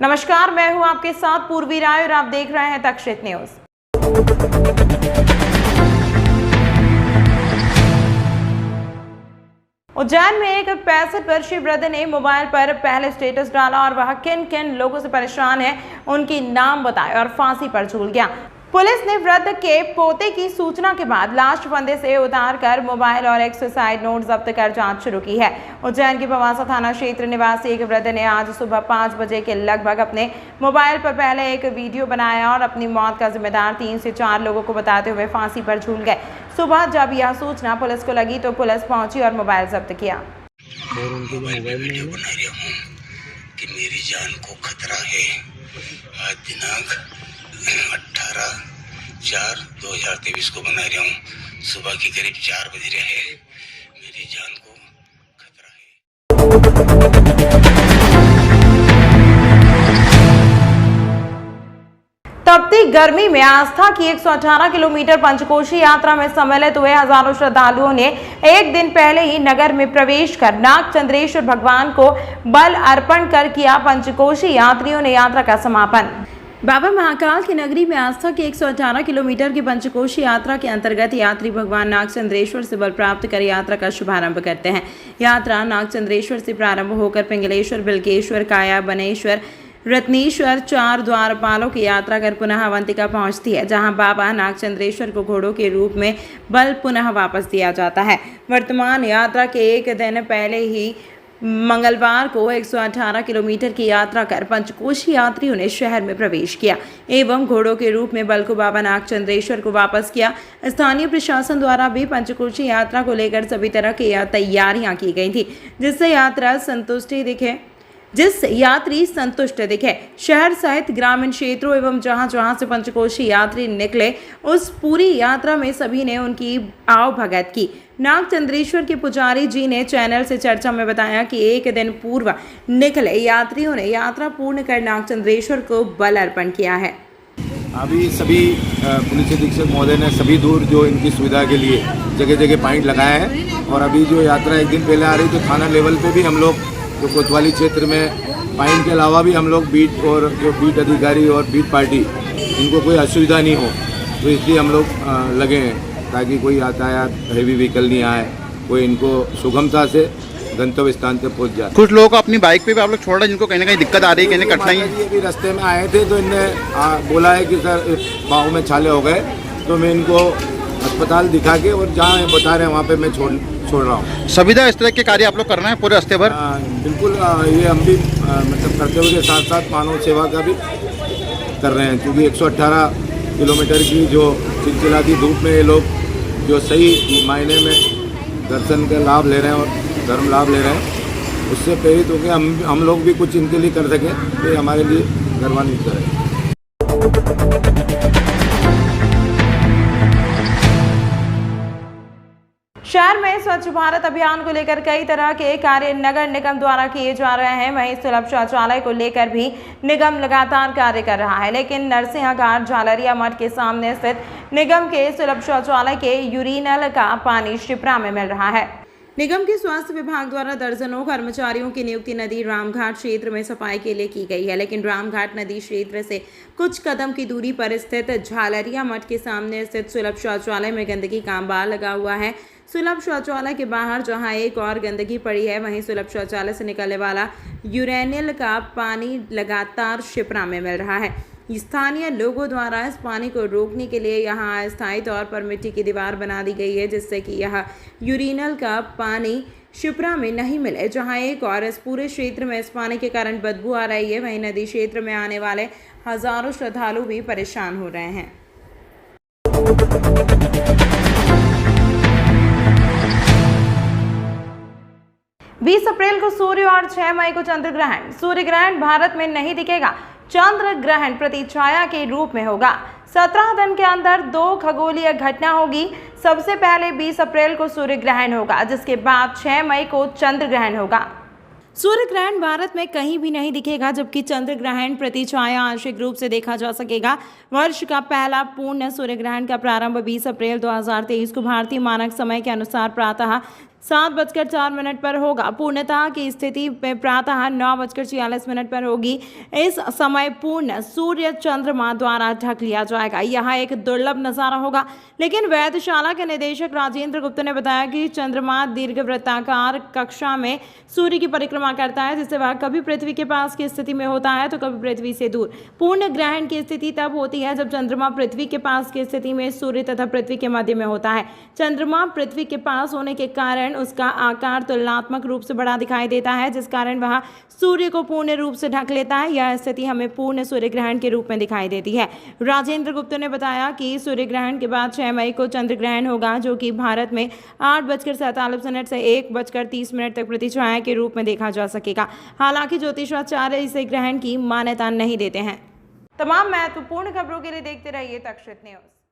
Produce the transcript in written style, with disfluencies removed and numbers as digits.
नमस्कार, मैं हूं आपके साथ पूर्वी राय और आप देख रहे हैं तक्षशित न्यूज। उज्जैन में एक 65 वर्षीय वृद्ध ने मोबाइल पर पहले स्टेटस डाला और वह किन किन लोगों से परेशान है उनकी नाम बताए और फांसी पर झूल गया। पुलिस ने वृद्ध के पोते की सूचना के बाद लाश फंदे से उतारकर मोबाइल और एक सुसाइड नोट जब्त कर जांच शुरू की है। उज्जैन के पवासा थाना क्षेत्र निवासी एक वृद्ध ने आज सुबह 5 बजे के लगभग अपने मोबाइल पर पहले एक वीडियो बनाया और अपनी मौत का जिम्मेदार 3 से 4 लोगों को बताते हुए फांसी पर झूल गए। सुबह जब यह सूचना पुलिस को लगी तो पुलिस पहुंची और मोबाइल जब्त किया। वीडियो बना रहा हूँ कि मेरी जान को खतरा है। आज दिनांक 18/4/2023 को बना रहा हूँ। सुबह के करीब 4 बज रहे हैं। मेरी जान को खतरा है। तपती गर्मी में आस्था की 118 किलोमीटर पंचकोशी यात्रा में सम्मिलित हुए हजारों श्रद्धालुओं ने एक दिन पहले ही नगर में प्रवेश कर नागचंद्रेश्वर भगवान को बल अर्पण कर किया पंचकोशी यात्रियों ने यात्रा का समापन। बाबा महाकाल की नगरी में आस्था की 118 किलोमीटर की पंचकोशी यात्रा के अंतर्गत यात्री भगवान नागचंद्रेश्वर से बल प्राप्त कर यात्रा का शुभारंभ करते हैं। यात्रा नागचंद्रेश्वर से प्रारंभ होकर पिंगलेश्वर, बिल्केश्वर, काया, बनेश्वर, रत्नेश्वर, 4 द्वारपालों की यात्रा कर पुनः अवंतिका पहुंचती है, जहां बाबा नागचंद्रेश्वर को घोड़ों के रूप में बल पुनः वापस दिया जाता है। वर्तमान यात्रा के एक दिन पहले ही मंगलवार को 118 किलोमीटर की यात्रा कर पंचकोशी यात्रियों ने शहर में प्रवेश किया एवं घोड़ों के रूप में बल को बाबा नागचंद्रेश्वर को वापस किया। स्थानीय प्रशासन द्वारा भी पंचकोशी यात्रा को लेकर सभी तरह की तैयारियां की गई थी, जिससे यात्री संतुष्ट दिखे। शहर सहित ग्रामीण क्षेत्रों एवं जहां जहां से पंचकोशी यात्री निकले उस पूरी यात्रा में सभी ने उनकी आवभगत की। नागचंद्रेश्वर के पुजारी जी ने चैनल से चर्चा में बताया कि एक दिन पूर्व निकले यात्रियों ने यात्रा पूर्ण कर नागचंद्रेश्वर को बल अर्पण किया है। अभी सभी पुलिस अधीक्षक महोदय ने सभी दूर जो इनकी सुविधा के लिए जगह जगह पॉइंट लगाए हैं और अभी जो यात्रा एक दिन पहले आ रही तो थाना लेवल पे भी हम लोग जो कोतवाली क्षेत्र में पॉइंट के अलावा भी हम लोग बीट और जो बीट अधिकारी और बीट पार्टी इनको कोई असुविधा नहीं हो तो इसलिए हम लोग लगे हैं ताकि कोई यातायात हैवी व्हीकल नहीं आए, कोई इनको सुगमता से गंतव्य स्थान तक पहुंच जाए। कुछ लोगों को अपनी बाइक पे भी आप लोग छोड़ रहे हैं जिनको कहीं ना कहीं दिक्कत आ रही है, कहीं कठिनाई है। ये भी रास्ते में आए थे तो इनने बोला है कि सर पाँव में छाले हो गए, तो मैं इनको अस्पताल दिखा के और जहाँ बता रहे हैं वहाँ पे मैं छोड़ रहा हूँ। सुविधा इस तरह के कार्य आप लोग करना है पूरे रास्ते भर? बिल्कुल, ये हम भी मतलब कर्तव्य के साथ साथ मानव सेवा का भी कर रहे हैं, क्योंकि 118 किलोमीटर की जो चिलचिलाती धूप में ये लोग जो सही मायने में दर्शन का लाभ ले रहे हैं और धर्म लाभ ले रहे हैं, उससे प्रेरित होकर हम लोग भी कुछ इनके लिए कर सकें, ये हमारे लिए गर्वान्वित है। शहर में स्वच्छ भारत अभियान को लेकर कई तरह के कार्य नगर निगम द्वारा किए जा रहे हैं। वहीं सुलभ शौचालय को लेकर भी निगम लगातार कार्य कर रहा है, लेकिन नरसिंह घाट झालरिया मठ के सामने स्थित निगम के सुलभ शौचालय के यूरिनल का पानी शिप्रा में मिल रहा है। निगम के स्वास्थ्य विभाग द्वारा दर्जनों कर्मचारियों की नियुक्ति नदी रामघाट क्षेत्र में सफाई के लिए की गई है, लेकिन रामघाट नदी क्षेत्र से कुछ कदम की दूरी पर स्थित झालरिया मठ के सामने स्थित सुलभ शौचालय में गंदगी का अंबार लगा हुआ है। सुलभ शौचालय के बाहर जहां एक और गंदगी पड़ी है, वहीं सुलभ शौचालय से निकलने वाला यूरेनिल का पानी लगातार शिप्रा में मिल रहा है। स्थानीय लोगों द्वारा इस पानी को रोकने के लिए यहां अस्थायी तौर पर मिट्टी की दीवार बना दी गई है, जिससे कि यह यूरिनल का पानी शिप्रा में नहीं मिले। जहां एक और इस पूरे क्षेत्र में इस पानी के कारण बदबू आ रही है, वहीं नदी क्षेत्र में आने वाले हजारों श्रद्धालु भी परेशान हो रहे हैं। 20 अप्रैल को सूर्य और 6 मई को चंद्र ग्रहण। सूर्य ग्रहण भारत में नहीं दिखेगा, चंद्र ग्रहण प्रतिछाया के रूप में होगा। 17 दिन के अंदर 2 खगोलीय घटना होगी। सबसे पहले 20 अप्रैल को सूर्य ग्रहण होगा, जिसके बाद 6 मई को चंद्र ग्रहण होगा। सूर्य ग्रहण भारत में कहीं भी नहीं दिखेगा, जबकि चंद्र ग्रहण प्रतिछाया आंशिक रूप से देखा जा सकेगा। वर्ष का पहला पूर्ण सूर्य ग्रहण का प्रारंभ 20 अप्रैल 2023 को भारतीय मानक समय के अनुसार प्रातः 7:04 पर होगा। पूर्णतः की स्थिति में प्रातः 9:46 पर होगी। इस समय पूर्ण सूर्य चंद्रमा द्वारा ढक लिया जाएगा। यह एक दुर्लभ नजारा होगा, लेकिन वेधशाला के निदेशक राजेंद्र गुप्ता ने बताया कि चंद्रमा दीर्घवृत्ताकार कक्षा में सूर्य की परिक्रमा करता है, जिससे वह कभी पृथ्वी के पास की स्थिति में होता है तो कभी पृथ्वी से दूर। पूर्ण ग्रहण की स्थिति तब होती है जब चंद्रमा पृथ्वी के पास की स्थिति में सूर्य तथा पृथ्वी के मध्य में होता है। चंद्रमा पृथ्वी के पास होने के कारण उसका आकार तुलनात्मक रूप से बड़ा दिखाई देता है, जिस कारण वह सूर्य को पूर्ण रूप से ढक लेता है। यह स्थिति हमें पूर्ण सूर्य ग्रहण के रूप में दिखाई देती है। राजेंद्र गुप्ता ने बताया कि सूर्य ग्रहण के बाद 6 मई को चंद्र ग्रहण होगा, जो कि भारत में 8:47 से 1:30 तक प्रतिछाया के रूप में देखा जा सकेगा। हालांकि ज्योतिषाचार्य इसे ग्रहण की मान्यता नहीं देते हैं। तमाम महत्वपूर्ण खबरों के लिए देखते रहिए तक्षशित न्यूज।